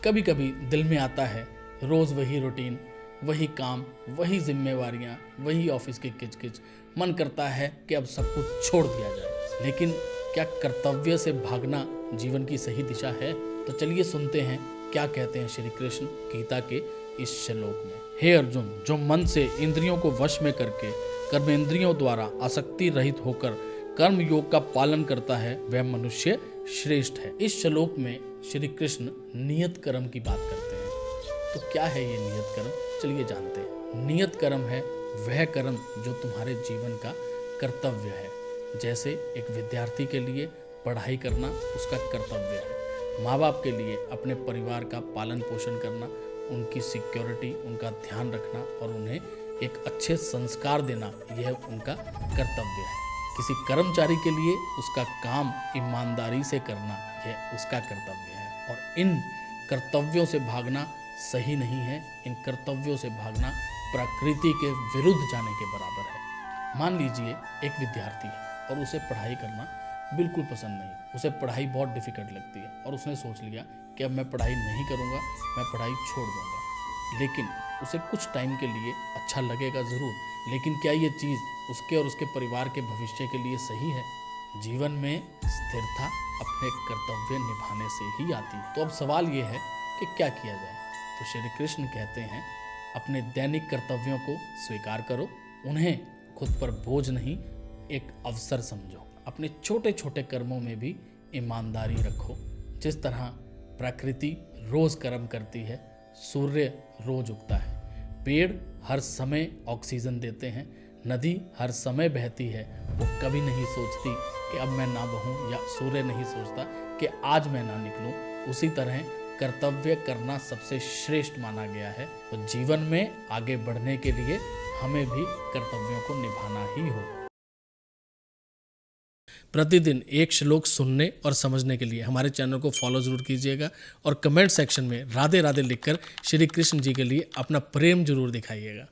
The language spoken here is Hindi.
कभी कभी दिल में आता है रोज़ वही रूटीन, वही काम, वही जिम्मेवारियाँ, वही ऑफिस की किचकिच। मन करता है कि अब सब कुछ छोड़ दिया जाए। लेकिन क्या कर्तव्य से भागना जीवन की सही दिशा है? तो चलिए सुनते हैं क्या कहते हैं श्री कृष्ण गीता के इस श्लोक में। हे अर्जुन, जो मन से इंद्रियों को वश में करके कर्मेंद्रियों द्वारा आसक्ति रहित होकर कर्म योग का पालन करता है, वह मनुष्य श्रेष्ठ है। इस श्लोक में श्री कृष्ण नियत कर्म की बात करते हैं। तो क्या है ये नियत कर्म? चलिए जानते हैं। नियत कर्म है वह कर्म जो तुम्हारे जीवन का कर्तव्य है। जैसे एक विद्यार्थी के लिए पढ़ाई करना उसका कर्तव्य है, माँ बाप के लिए अपने परिवार का पालन पोषण करना, उनकी सिक्योरिटी, उनका ध्यान रखना और उन्हें एक अच्छे संस्कार देना, यह उनका कर्तव्य है। किसी कर्मचारी के लिए उसका काम ईमानदारी से करना, यह उसका कर्तव्य है। और इन कर्तव्यों से भागना सही नहीं है। इन कर्तव्यों से भागना प्रकृति के विरुद्ध जाने के बराबर है। मान लीजिए एक विद्यार्थी है और उसे पढ़ाई करना बिल्कुल पसंद नहीं, उसे पढ़ाई बहुत डिफिकल्ट लगती है और उसने सोच लिया कि अब मैं पढ़ाई नहीं करूँगा, मैं पढ़ाई छोड़ दूँगा। लेकिन उसे कुछ टाइम के लिए अच्छा लगेगा ज़रूर, लेकिन क्या ये चीज़ उसके और उसके परिवार के भविष्य के लिए सही है? जीवन में स्थिरता अपने कर्तव्य निभाने से ही आती है। तो अब सवाल ये है कि क्या किया जाए? तो श्री कृष्ण कहते हैं अपने दैनिक कर्तव्यों को स्वीकार करो, उन्हें खुद पर बोझ नहीं एक अवसर समझो। अपने छोटे छोटे कर्मों में भी ईमानदारी रखो। जिस तरह प्रकृति रोज कर्म करती है, सूर्य रोज उगता है, पेड़ हर समय ऑक्सीजन देते हैं, नदी हर समय बहती है, वो कभी नहीं सोचती कि अब मैं ना बहूं, या सूर्य नहीं सोचता कि आज मैं ना निकलूं। उसी तरह कर्तव्य करना सबसे श्रेष्ठ माना गया है। तो जीवन में आगे बढ़ने के लिए हमें भी कर्तव्यों को निभाना ही होगा। प्रतिदिन एक श्लोक सुनने और समझने के लिए हमारे चैनल को फॉलो जरूर कीजिएगा और कमेंट सेक्शन में राधे राधे लिखकर श्री कृष्ण जी के लिए अपना प्रेम जरूर दिखाइएगा।